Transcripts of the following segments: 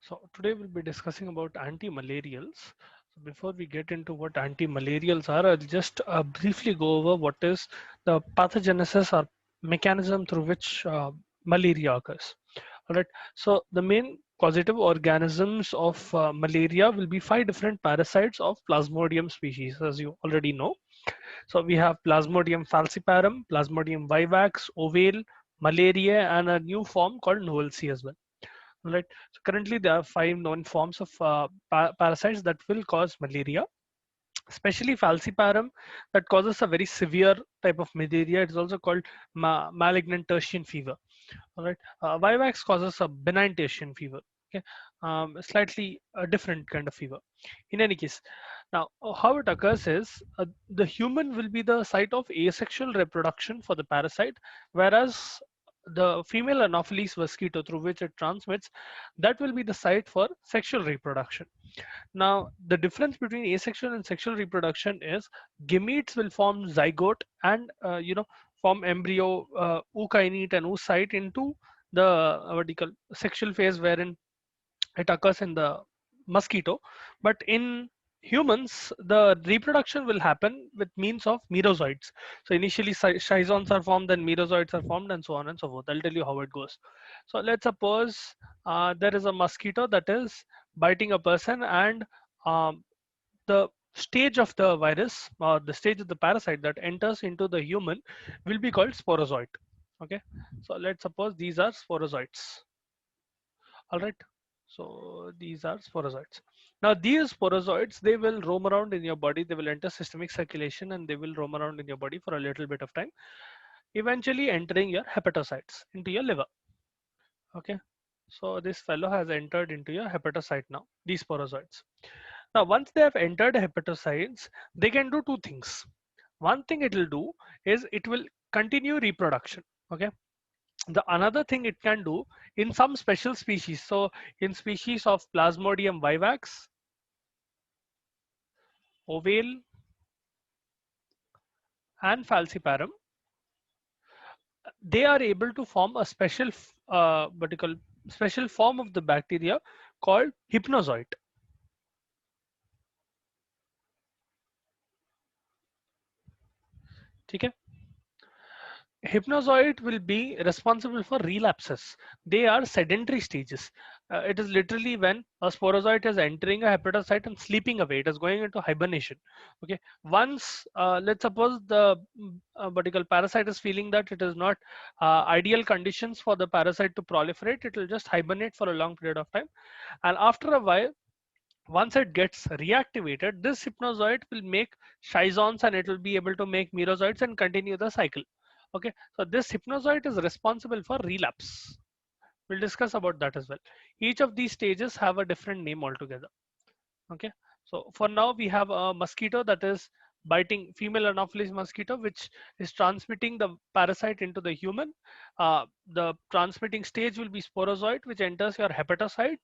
So today we'll be discussing about anti-malarials. So before we get into what anti-malarials are, I'll just briefly go over what is the pathogenesis or mechanism through which malaria occurs. All right. So the main causative organisms of malaria will be five different parasites of Plasmodium species, as you already know. So we have Plasmodium falciparum, Plasmodium vivax, ovale, malaria, and a new form called novelty as well. Right. So currently there are five known forms of parasites that will cause malaria, especially falciparum that causes a very severe type of malaria. It is also called malignant tertian fever. All right. Vivax causes a benign tertian fever. Okay. Slightly a different kind of fever. In any case, now how it occurs is the human will be the site of asexual reproduction for the parasite, whereas the female Anopheles mosquito through which it transmits, that will be the site for sexual reproduction. Now, the difference between asexual and sexual reproduction is gametes will form zygote and form embryo, ookinete and oocyte into the what do you call sexual phase wherein it occurs in the mosquito, but in humans the reproduction will happen with means of merozoites. So initially schizons are formed, then merozoites are formed, and so on and so forth. I'll tell you how it goes. So let's suppose there is a mosquito that is biting a person, and um, the stage of the virus or the stage of the parasite that enters into the human will be called sporozoite. Okay, so let's suppose these are sporozoites. All right. So these are sporozoites. Now these sporozoites, they will roam around in your body. They will enter systemic circulation and they will roam around in your body for a little bit of time, eventually entering your hepatocytes into your liver. Okay. So this fellow has entered into your hepatocyte now, these sporozoites. Now, once they have entered hepatocytes, they can do two things. One thing it will do is it will continue reproduction. Okay. The another thing it can do in some special species, so in species of Plasmodium vivax, ovale, and falciparum, they are able to form a special vertical special form of the bacteria called hypnozoite. Okay. Hypnozoite will be responsible for relapses. They are sedentary stages. It is literally when a sporozoite is entering a hepatocyte and sleeping away. It is going into hibernation. Okay. Once, let's suppose the vertical parasite is feeling that it is not ideal conditions for the parasite to proliferate, it will just hibernate for a long period of time. And after a while, once it gets reactivated, this hypnozoite will make schizons and it will be able to make merozoites and continue the cycle. Okay, so this hypnozoite is responsible for relapse. We'll discuss about that as well. Each of these stages have a different name altogether. Okay, so for now we have a mosquito that is biting female Anopheles mosquito, which is transmitting the parasite into the human. The transmitting stage will be sporozoite, which enters your hepatocyte.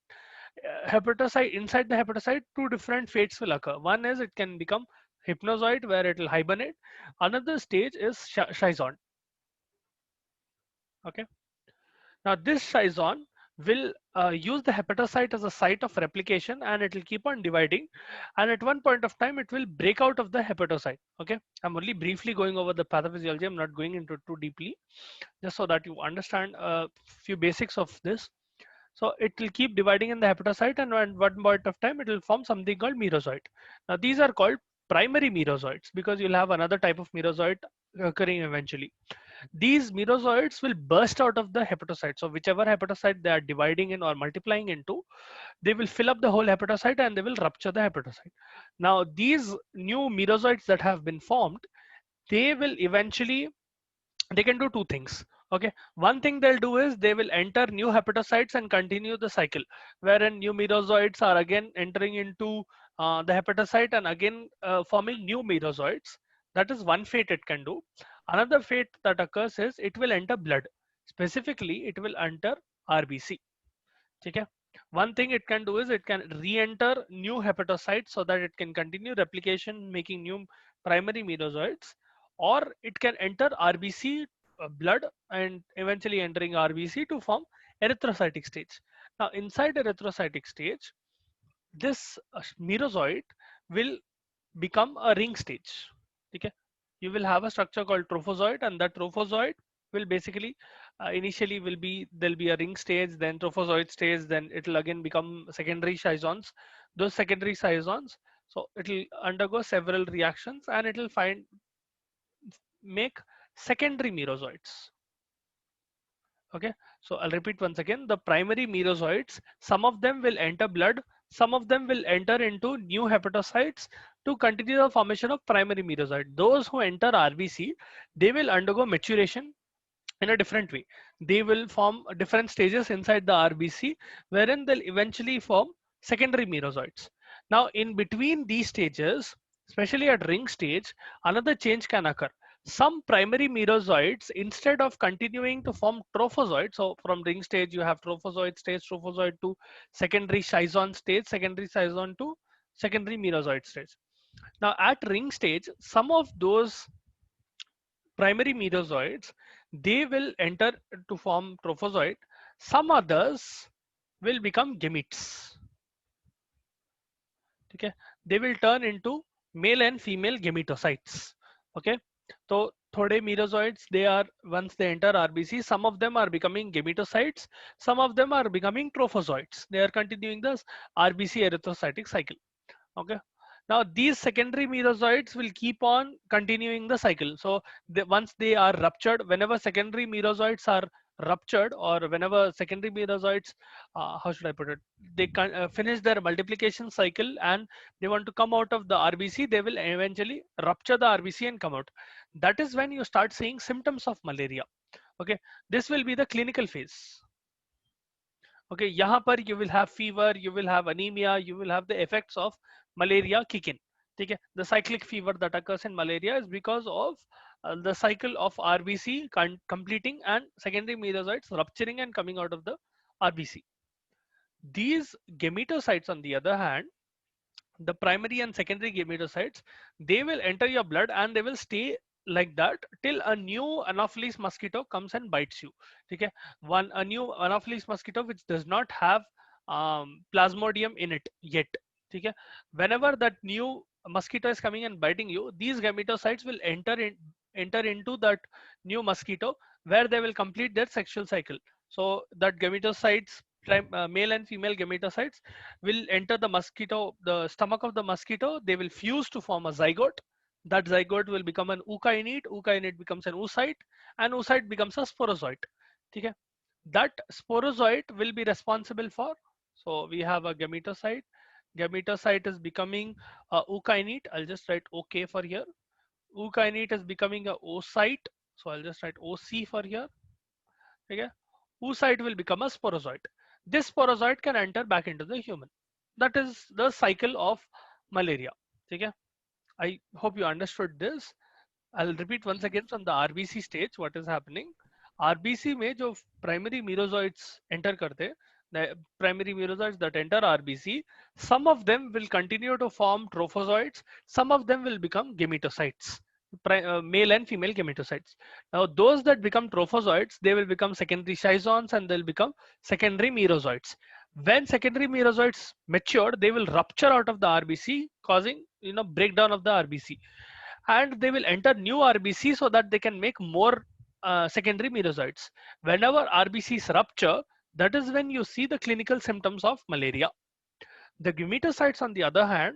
Hepatocyte, inside the hepatocyte, two different fates will occur. One is it can become hypnozoite where it will hibernate. Another stage is schizon. Okay. Now this schizon will use the hepatocyte as a site of replication, and it will keep on dividing, and at one point of time it will break out of the hepatocyte. Okay, I'm only briefly going over the pathophysiology. I'm not going into too deeply, just so that you understand a few basics of this. So it will keep dividing in the hepatocyte, and at one point of time it will form something called merozoite. Now these are called primary merozoites because you'll have another type of merozoite occurring eventually. These merozoites will burst out of the hepatocyte. So whichever hepatocyte they are dividing in or multiplying into, they will fill up the whole hepatocyte and they will rupture the hepatocyte. Now these new merozoites that have been formed, they will eventually, they can do two things. Okay, one thing they'll do is they will enter new hepatocytes and continue the cycle, wherein new merozoites are again entering into the hepatocyte and again forming new merozoites. That is one fate it can do. Another fate that occurs is it will enter blood. Specifically, it will enter RBC. Okay. One thing it can do is it can re-enter new hepatocytes so that it can continue replication, making new primary merozoites, or it can enter RBC blood and eventually entering RBC to form erythrocytic stage. Now inside erythrocytic stage, this merozoite will become a ring stage. Okay, you will have a structure called trophozoite, and that trophozoite will basically initially will be, there'll be a ring stage, then trophozoite stage, then it'll again become secondary schizons. Those secondary schizons, so it'll undergo several reactions and it'll make secondary merozoites. Okay, so I'll repeat once again, the primary merozoites, some of them will enter blood, some of them will enter into new hepatocytes to continue the formation of primary merozoite. Those who enter RBC, they will undergo maturation in a different way. They will form different stages inside the RBC, wherein they'll eventually form secondary merozoites. Now, in between these stages, especially at ring stage, another change can occur. Some primary merozoites, instead of continuing to form trophozoites, so from ring stage, you have trophozoite stage, trophozoite to secondary schizon stage, secondary schizon to secondary merozoite stage. Now, at ring stage, some of those primary merozoites, they will enter to form trophozoite. Some others will become gametes. Okay, they will turn into male and female gametocytes. Okay, so thode merozoites, they are, once they enter RBC, some of them are becoming gametocytes, some of them are becoming trophozoites. They are continuing this RBC erythrocytic cycle. Okay, now these secondary merozoites will keep on continuing the cycle. So once they are ruptured, whenever secondary merozoites are ruptured, or whenever secondary merozoites, how should I put it, they can finish their multiplication cycle and they want to come out of the RBC, they will eventually rupture the RBC and come out. That is when you start seeing symptoms of malaria. Okay, this will be the clinical phase. Okay, यहाँ पर you will have fever, you will have anemia, you will have the effects of malaria kick in. ठीक है, the cyclic fever that occurs in malaria is because of the cycle of RBC completing and secondary merozoites rupturing and coming out of the RBC. These gametocytes, on the other hand, the primary and secondary gametocytes, they will enter your blood and they will stay like that till a new Anopheles mosquito comes and bites you. Okay, a new Anopheles mosquito which does not have plasmodium in it yet. Okay, whenever that new mosquito is coming and biting you, these gametocytes will enter into that new mosquito, where they will complete their sexual cycle. So that gametocytes, male and female gametocytes, will enter the mosquito, the stomach of the mosquito. They will fuse to form a zygote. That zygote will become an ookinete. Ookinete becomes an oocyte, and oocyte becomes a sporozoite. Okay, that sporozoite will be responsible for. So we have a gametocyte. Gametocyte is becoming a ookinete. I'll just write OK for here. Ookinete is becoming a oocyte. So I'll just write OC for here. Okay, oocyte will become a sporozoite. This sporozoite can enter back into the human. That is the cycle of malaria. Okay, I hope you understood this. I'll repeat once again from the RBC stage what is happening. RBC में जो primary merozoites enter करते, the primary merozoites that enter RBC, some of them will continue to form trophozoites, some of them will become gametocytes, male and female gametocytes. Now those that become trophozoites, they will become secondary schizons and they'll become secondary merozoites. When secondary merozoites mature, they will rupture out of the RBC, causing breakdown of the RBC, and they will enter new RBC so that they can make more secondary merozoites. Whenever RBCs rupture, that is when you see the clinical symptoms of malaria. The gametocytes, on the other hand,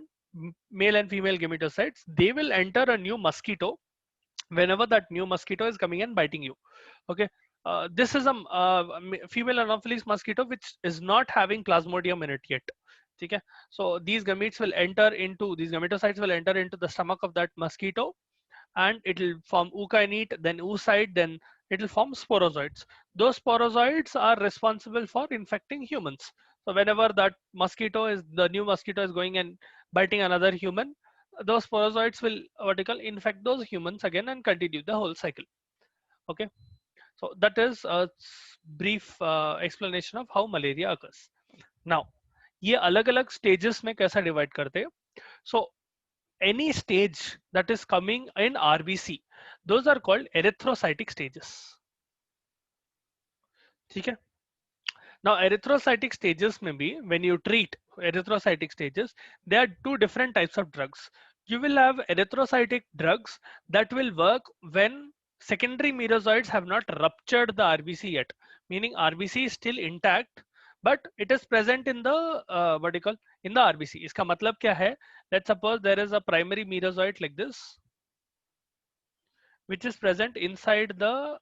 male and female gametocytes, they will enter a new mosquito whenever that new mosquito is coming and biting you. Okay, this is a female Anopheles mosquito which is not having plasmodium in it yet. Okay, so these gametocytes will enter into the stomach of that mosquito, and it will form ookinete, then oocyte, then it will form sporozoites. Those sporozoites are responsible for infecting humans. So whenever that the new mosquito is going and biting another human, those sporozoites will infect those humans again and continue the whole cycle. Okay, so that is a brief explanation of how malaria occurs. Now, ये अलग-अलग stages में कैसा divide करते हैं? So any stage that is coming in RBC, those are called erythrocytic stages. ठीक है? Now erythrocytic stages में भी when you treat erythrocytic stages, there are two different types of drugs. You will have erythrocytic drugs that will work when secondary merozoites have not ruptured the RBC yet, meaning RBC is still intact but it is present in the what do you call, in the RBC. इसका मतलब क्या है? Let's suppose there is a primary merozoite like this which is present inside the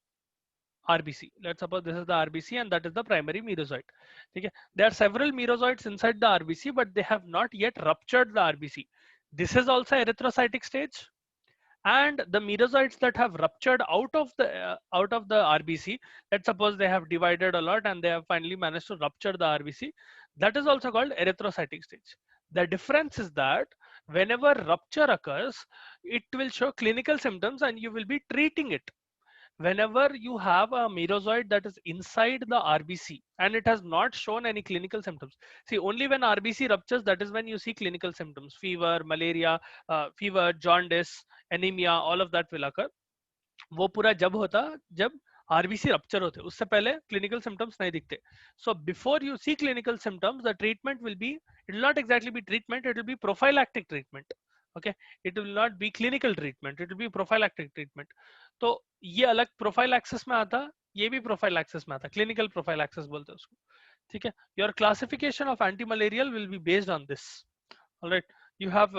RBC. Let's suppose this is the RBC and that is the primary merozoite. Okay. There are several merozoites inside the RBC, but they have not yet ruptured the RBC. This is also erythrocytic stage. And the merozoites that have ruptured out of the RBC, let's suppose they have divided a lot and they have finally managed to rupture the RBC, that is also called erythrocytic stage. The difference is that whenever rupture occurs, it will show clinical symptoms and you will be treating it. Whenever you have a merozoite that is inside the RBC and it has not shown any clinical symptoms. See, only when RBC ruptures, that is when you see clinical symptoms, fever, malaria, fever, jaundice, anemia, all of that will occur. वो पूरा जब होता जब RBC rupture होते, उससे पहले clinical symptoms नहीं दिखते. So before you see clinical symptoms, the treatment will be, it will not exactly be treatment, it will be prophylactic treatment. Okay, it will not be clinical treatment, it will be prophylactic treatment. तो ये अलग profile access में आता, ये भी profile access में आता, clinical profile access बोलते हैं उसको. ठीक है, your classification of anti malarial will be based on this. Alright, you have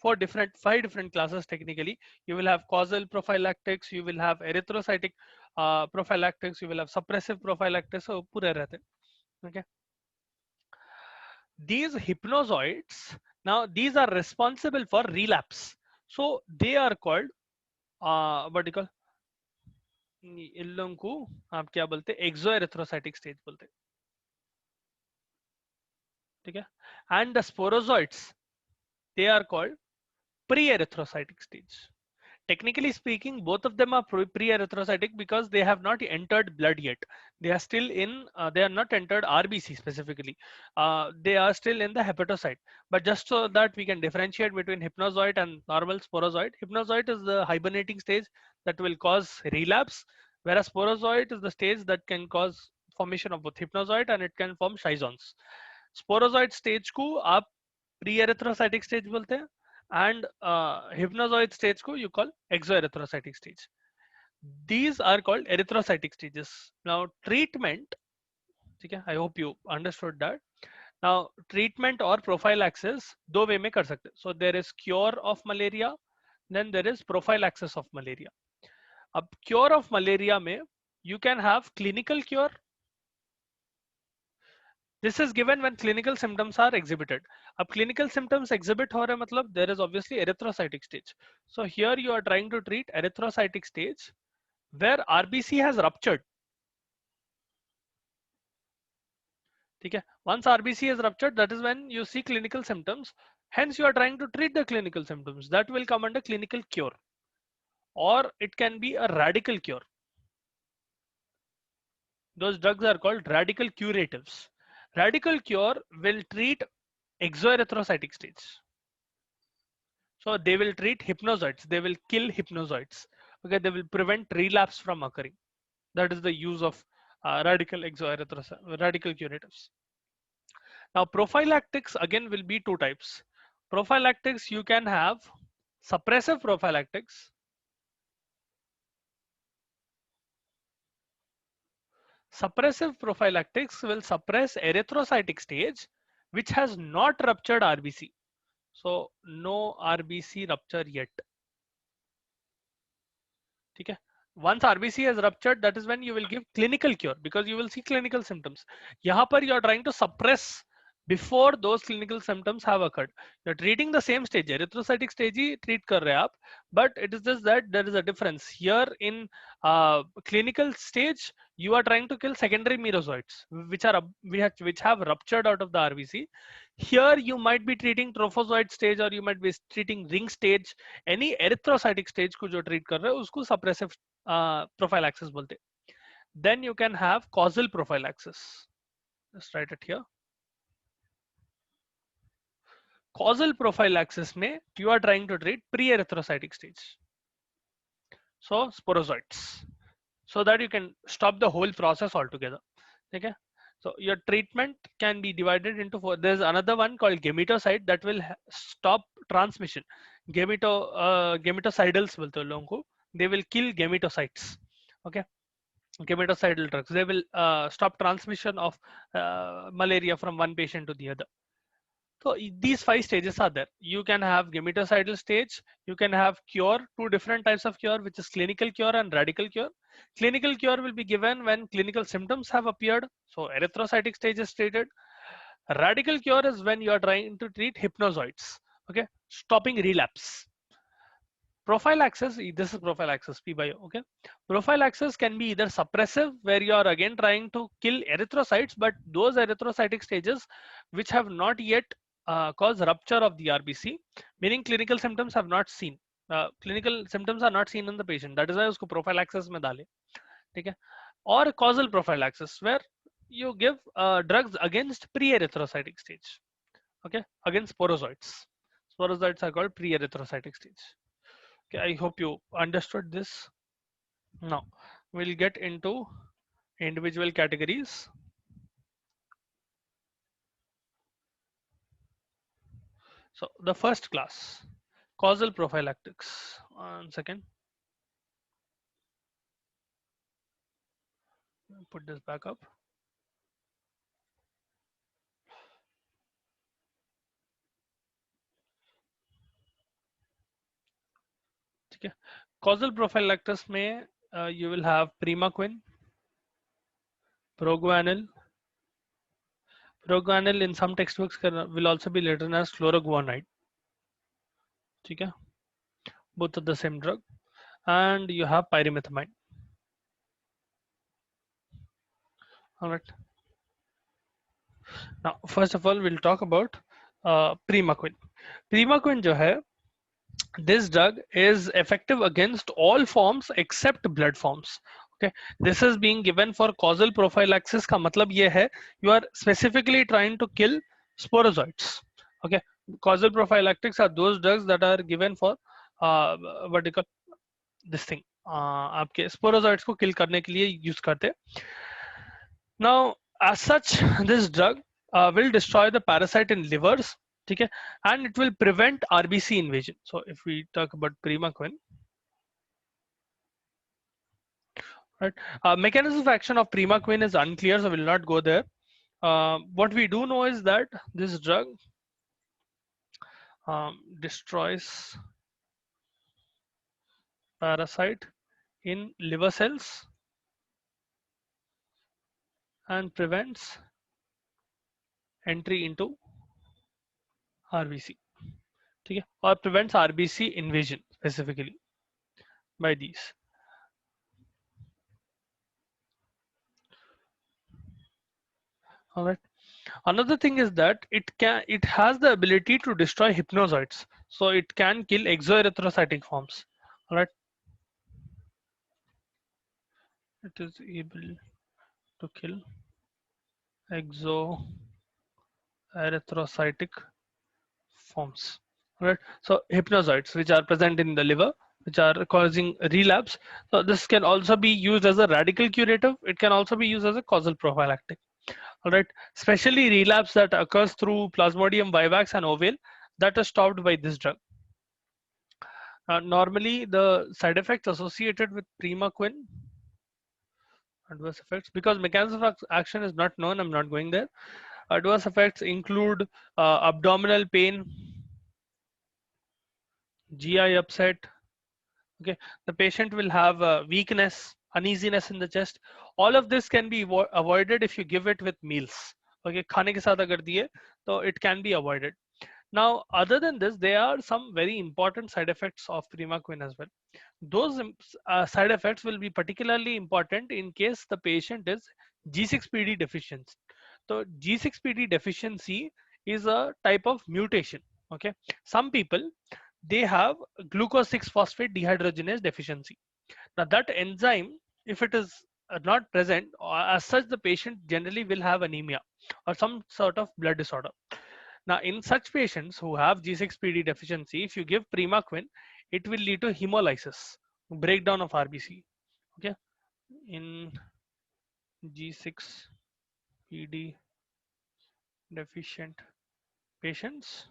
five different classes technically. You will have causal prophylactics, you will have erythrocytic prophylactics, you will have suppressive prophylactics. So पूरे रहते. Okay, these hypnozoids, now these are responsible for relapse, so they are called what do you call, इन लोगों को आप क्या बोलते हैं, एक्सोएरिथ्रोसाइटिक stage बोलते हैं. ठीक है, and the sporozoites, they are called pre-erythrocytic stage. Technically speaking, both of them are pre-erythrocytic because they have not entered blood yet. They are still in, they are not entered RBC specifically. They are still in the hepatocyte. But just so that we can differentiate between hypnozoite and normal sporozoite, hypnozoite is the hibernating stage that will cause relapse, whereas sporozoite is the stage that can cause formation of both hypnozoite and it can form schizons. Sporozoite stage को आप pre-erythrocytic stage बोलते हैं, and hypnozoite stage को you call exoerythrocytic stage. These are called erythrocytic stages. Now treatment, ठीक है, I hope you understood that. Now treatment or prophylaxis दो वे में कर सकते. So there is cure of malaria, then there is prophylaxis of malaria. अब cure of malaria में you can have clinical cure. This is given when clinical symptoms are exhibited. अब clinical symptoms exhibit हो रहे मतलब there is obviously erythrocytic stage. So here you are trying to treat erythrocytic stage where RBC has ruptured. ठीक है, once RBC is ruptured, that is when you see clinical symptoms. Hence you are trying to treat the clinical symptoms. That will come under clinical cure, or it can be a radical cure. Those drugs are called radical curatives. Radical cure will treat exoerythrocytic stage. So they will treat hypnozoites, they will kill hypnozoites. Okay, they will prevent relapse from occurring. That is the use of radical curatives. Now prophylactics again will be two types. Prophylactics, you can have suppressive prophylactics. Suppressive prophylactics will suppress erythrocytic stage which has not ruptured RBC. So no RBC rupture yet. Okay. Once RBC has ruptured, that is when you will give clinical cure because you will see clinical symptoms. यहाँ पर you are trying to suppress before those clinical symptoms have occurred. You're treating the same stage, erythrocytic stage he treat कर रहे हैं आप, but it is just that there is a difference. Here in clinical stage, you are trying to kill secondary merozoites which have ruptured out of the RBC. Here you might be treating trophozoite stage or you might be treating ring stage. Any erythrocytic stage को जो treat कर रहे हैं उसको suppressive prophylaxis बोलते हैं. Then you can have causal prophylaxis. Just write it here. Causal prophylaxis में you are trying to treat pre-erythrocytic stage. So sporozoites, so that you can stop the whole process altogether. Okay. So your treatment can be divided into four. There's another one called gametocide that will stop transmission. Gametocidals बोलते हैं लोगों को. They will kill gametocytes. Okay, gametocidal drugs. They will stop transmission of malaria from one patient to the other. So these five stages are there. You can have gametocidal stage. You can have cure, two different types of cure, which is clinical cure and radical cure. Clinical cure will be given when clinical symptoms have appeared. So erythrocytic stage is treated. Radical cure is when you are trying to treat hypnozoids. Okay, stopping relapse. Prophylaxis, this is prophylaxis, P by O, okay. Prophylaxis can be either suppressive, where you are again trying to kill erythrocytes, but those erythrocytic stages which have not yet caused rupture of the RBC, meaning clinical symptoms have not seen. Clinical symptoms are not seen in the patient. That is why usko prophylaxis में डाले, ठीक है? Or causal prophylaxis, where you give drugs against pre-erythrocytic stage, okay, against sporozoites. Sporozoites are called pre-erythrocytic stage. Okay, I hope you understood this. Now we'll get into individual categories. So the first class, causal prophylactics. One second. Put this back up. Okay. Causal prophylactics may you will have primaquine, proguanil. Proguanil in some textbooks will also be written as chloroguanide. Okay. Both are the same drug. And you have pyrimethamine. All right. Now, first of all, we'll talk about primaquine. Primaquine जो है, this drug is effective against all forms except blood forms. Okay, this is being given for causal prophylaxis. का मतलब ये है, you are specifically trying to kill sporozoites. Okay, causal prophylactics are those drugs that are given for what do you call this thing, आपके sporozoites को kill करने के लिए use करते. Now, as such, this drug will destroy the parasite in livers, okay, and it will prevent RBC invasion. So, if we talk about primaquine, right, mechanism of action of primaquine is unclear, so we'll not go there. What we do know is that this drug destroys parasite in liver cells and prevents entry into RBC, okay, or prevents RBC invasion specifically by these. All right. Another thing is that it has the ability to destroy hypnozoites, so it can kill exoerythrocytic forms. All right. It is able to kill exoerythrocytic forms. All right. So hypnozoites, which are present in the liver, which are causing relapse. So this can also be used as a radical curative. It can also be used as a causal prophylactic. All right, especially relapse that occurs through Plasmodium vivax and ovale, that is stopped by this drug. Normally, the side effects associated with primaquine, adverse effects, because mechanism of action is not known, I'm not going there. Adverse effects include abdominal pain, GI upset. Okay, the patient will have weakness, uneasiness in the chest. All of this can be avoided if you give it with meals. Okay, खाने के साथ अगर दिए, so it can be avoided. Now, other than this, there are some very important side effects of primaquine as well. Those side effects will be particularly important in case the patient is G6PD deficient. So G6PD deficiency is a type of mutation. Okay, some people, they have glucose 6-phosphate dehydrogenase deficiency. Now that enzyme, if it is not present, as such, the patient generally will have anemia or some sort of blood disorder. Now, in such patients who have G6PD deficiency, if you give primaquine, it will lead to hemolysis, breakdown of RBC. Okay, in G6 PD deficient patients,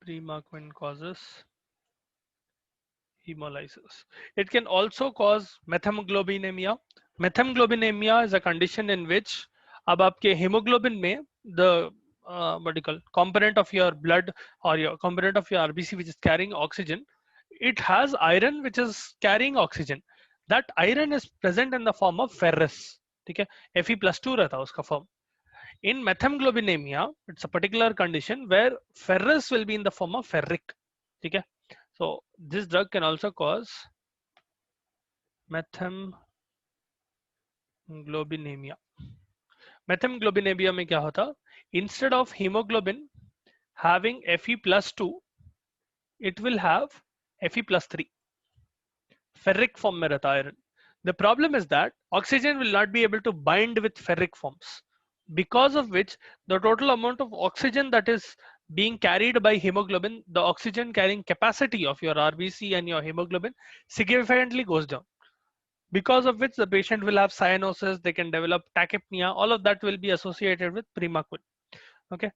Primaquine causes hemolysis. It can also cause methemoglobinemia. Methemoglobinemia is a condition in which अब आपके hemoglobin में the what do you call component of your blood or your component of your RBC which is carrying oxygen, it has iron which is carrying oxygen. That iron is present in the form of ferrous. ठीक है, Fe+2 रहता है उसका form. In methemoglobinemia, it's a particular condition where ferrous will be in the form of ferric. ठीक है, so this drug can also cause methemoglobinemia. Methemoglobinemia में क्या होता? Instead of hemoglobin having Fe+2, it will have Fe+3. Ferric form में रहता iron. The problem is that oxygen will not be able to bind with ferric forms, because of which the total amount of oxygen that is being carried by hemoglobin, the oxygen carrying capacity of your RBC and your hemoglobin significantly goes down. Because of which the patient will have cyanosis, they can develop tachypnea, all of that will be associated with Primaquine. Okay.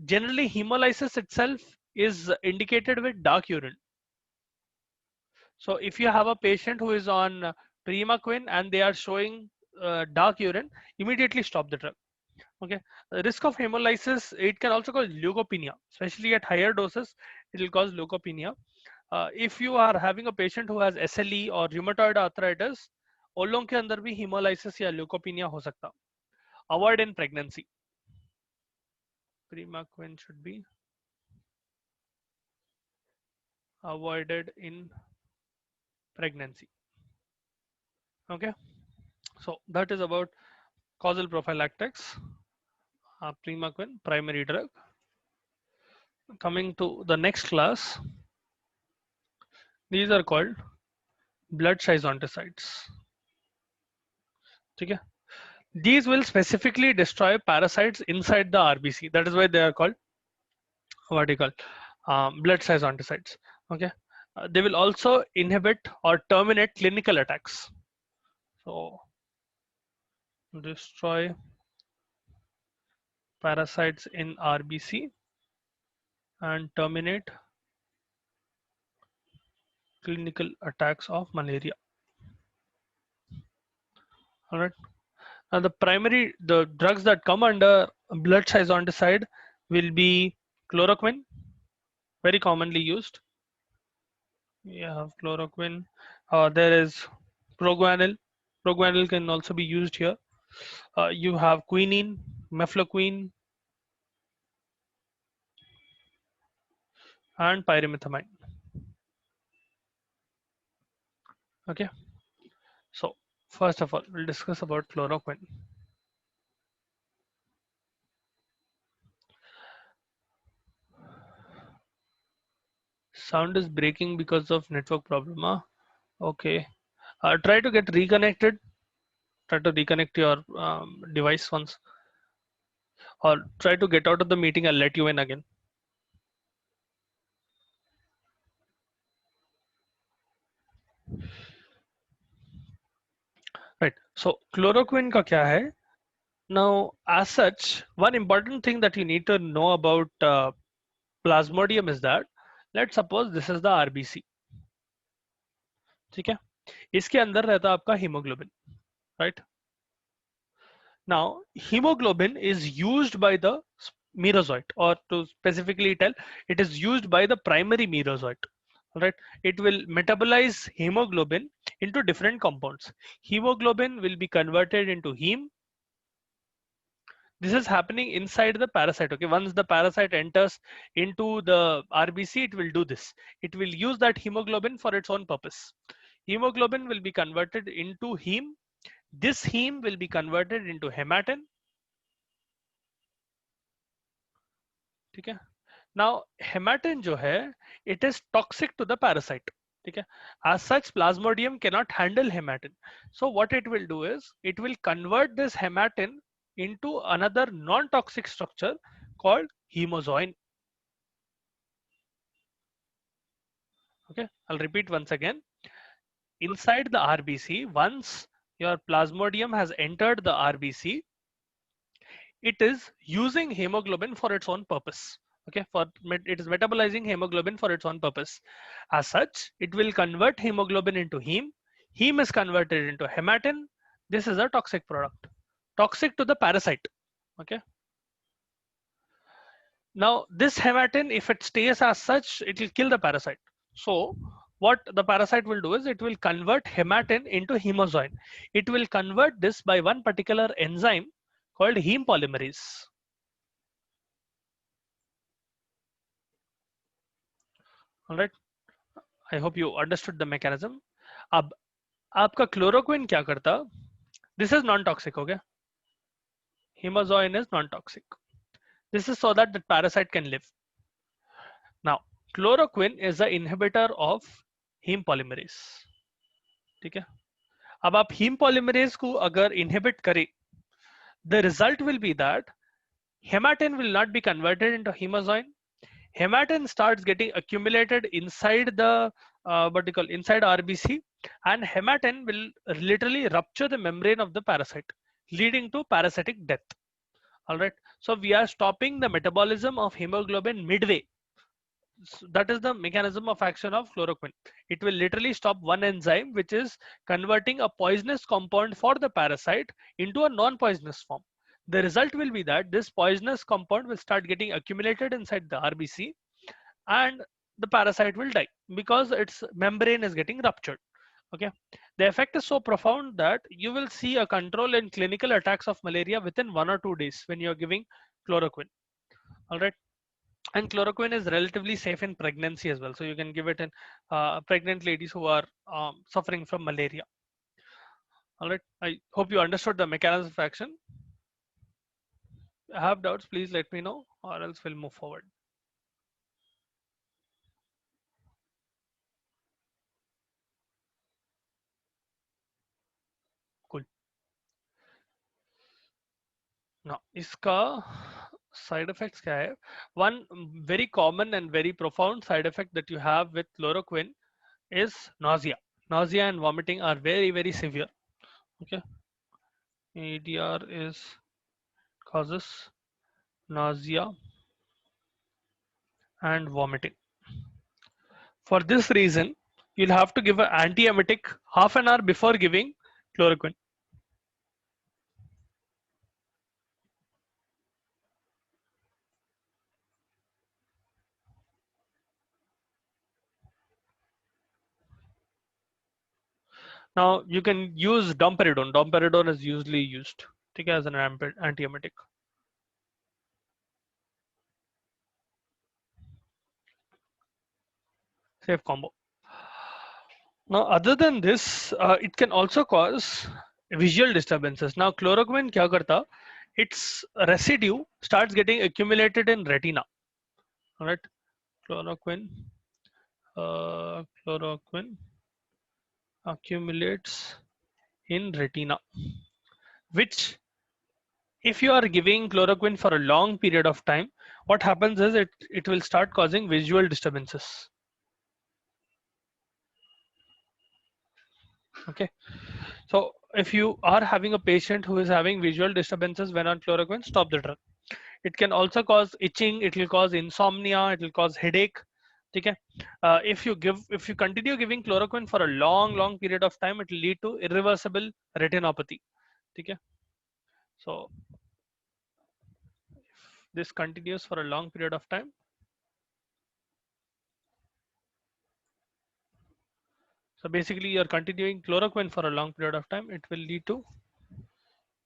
Generally, hemolysis itself is indicated with dark urine. So if you have a patient who is on Primaquine and they are showing dark urine, immediately stop the drug. Okay. The risk of hemolysis, it can also cause leukopenia, especially at higher doses, it will cause leukopenia. If you are having a patient who has SLE or rheumatoid arthritis, उन लोगों के अंदर भी hemolysis या leukopenia हो सकता. Avoid in pregnancy. Primaquine should be avoided in pregnancy. Okay, so that is about causal prophylactics. Primaquine, primary drug. Coming to the next class, these are called blood schizonticydes. Okay, these will specifically destroy parasites inside the RBC. That is why they are called what do you call blood schizonticydes. Okay, they will also inhibit or terminate clinical attacks. So destroy parasites in RBC and terminate clinical attacks of malaria. All right. Now the drugs that come under blood schizonticide will be chloroquine, very commonly used. We have chloroquine. There is proguanil. Proguanil can also be used here. You have quinine, mefloquine, and pyrimethamine. Okay. So first of all, we'll discuss about chloroquine. Sound is breaking because of network problem. Huh? Okay. Try to get reconnected. Try to reconnect your device once, or try to get out of the meeting. I'll let you in again. Right. So chloroquine का क्या है? Now, as such, one important thing that you need to know about plasmodium is that, let's suppose this is the RBC. ठीक है? इसके अंदर रहता है आपका hemoglobin, right? Now, hemoglobin is used by the merozoite, or to specifically tell, it is used by the primary merozoite. Right? It will metabolize hemoglobin into different compounds. Hemoglobin will be converted into heme. This is happening inside the parasite. Okay, once the parasite enters into the RBC, it will do this. It will use that hemoglobin for its own purpose. Hemoglobin will be converted into heme. This heme will be converted into hematin. ठीक है? Now hematin जो है, it is toxic to the parasite. ठीक है? As such, plasmodium cannot handle hematin. So what it will do is, it will convert this hematin into another non-toxic structure called hemozoin. Okay, I'll repeat once again. Inside the RBC, once your plasmodium has entered the RBC. It is using hemoglobin for its own purpose. Okay, it is metabolizing hemoglobin for its own purpose. As such, it will convert hemoglobin into heme. Heme is converted into hematin. This is a toxic product, toxic to the parasite. Okay. Now this hematin, if it stays as such, it will kill the parasite. So what the parasite will do is it will convert hematin into hemozoin. It will convert this by one particular enzyme called heme polymerase. All right. I hope you understood the mechanism. अब आपका chloroquine क्या करता? This is non-toxic, okay? Hemozoin is non-toxic. This is so that the parasite can live. Now, chloroquine is the inhibitor of heme polymerase. ठीक है? अब आप heme polymerase को अगर inhibit करें, the result will be that hematin will not be converted into hemozoin. Hematin starts getting accumulated inside the inside RBC, and hematin will literally rupture the membrane of the parasite, leading to parasitic death. All right. So we are stopping the metabolism of hemoglobin midway. So that is the mechanism of action of chloroquine. It will literally stop one enzyme which is converting a poisonous compound for the parasite into a non-poisonous form. The result will be that this poisonous compound will start getting accumulated inside the RBC, and the parasite will die because its membrane is getting ruptured. Okay, the effect is so profound that you will see a control in clinical attacks of malaria within 1 or 2 days when you're giving chloroquine. All right. And chloroquine is relatively safe in pregnancy as well, so you can give it in pregnant ladies who are suffering from malaria. All right, I hope you understood the mechanism of action. If you have doubts, please let me know, or else we'll move forward. Cool. Now iska side effects kya hai? One very common and very profound side effect that you have with chloroquine is nausea. Nausea and vomiting are very, very severe. Okay, ADR is causes nausea and vomiting. For this reason, you'll have to give an antiemetic half an hour before giving chloroquine. Now you can use domperidone. Domperidone is usually used as an antiemetic. Safe combo. Now, other than this, it can also cause visual disturbances. Now, chloroquine kya karta? Its residue starts getting accumulated in retina. All right, chloroquine, chloroquine accumulates in retina, which if you are giving chloroquine for a long period of time, what happens is it will start causing visual disturbances. Okay, so if you are having a patient who is having visual disturbances when on chloroquine, stop the drug. It can also cause itching, it will cause insomnia, it will cause headache. Okay, if you continue giving chloroquine for a long period of time, it will lead to irreversible retinopathy. Okay, so if this continues for a long period of time, so basically you're continuing chloroquine for a long period of time, it will lead to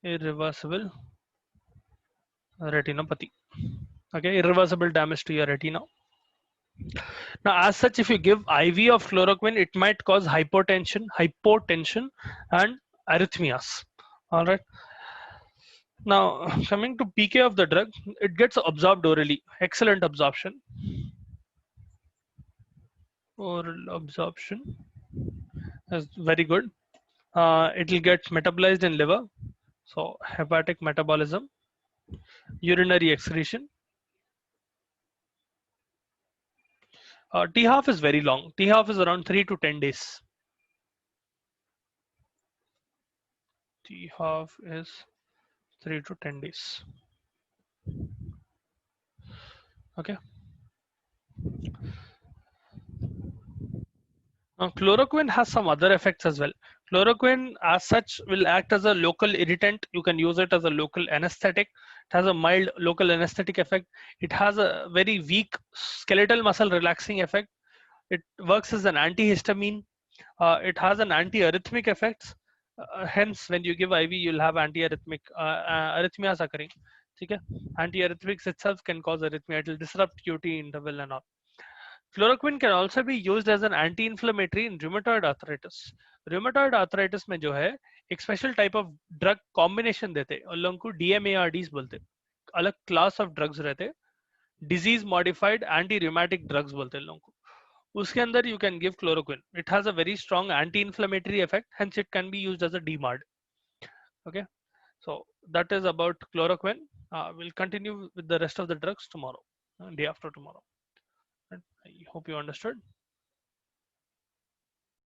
irreversible retinopathy. Okay, irreversible damage to your retina. Now, as such, if you give IV of chloroquine, it might cause hypotension, and arrhythmias. All right. Now, coming to PK of the drug, it gets absorbed orally. Excellent absorption. Oral absorption is very good. It will get metabolized in liver. So, hepatic metabolism, urinary excretion. T half is very long. T half is around 3 to 10 days. The half is 3 to 10 days. Okay. Now, chloroquine has some other effects as well. Chloroquine, as such, will act as a local irritant. You can use it as a local anesthetic. It has a mild local anesthetic effect. It has a very weak skeletal muscle relaxing effect. It works as an antihistamine. It has an anti-arrhythmic effect. Hence, when you give IV, you'll have anti-arrhythmic arrhythmias occurring. Okay? Anti-arrhythmics itself can cause arrhythmia. It will disrupt QT interval and all. Chloroquine can also be used as an anti-inflammatory in rheumatoid arthritis. Rheumatoid arthritis में जो है एक special type of drug combination देते हैं, उन लोगों को DMARDs बोलते हैं, अलग class of drugs रहते हैं, disease modified anti-rheumatic drugs बोलते हैं लोगों को. उसके अंदर you can give chloroquine. It has a very strong anti-inflammatory effect, hence it can be used as a DMARD. Okay, so that is about chloroquine. We'll continue with the rest of the drugs tomorrow, day after tomorrow. I hope you understood.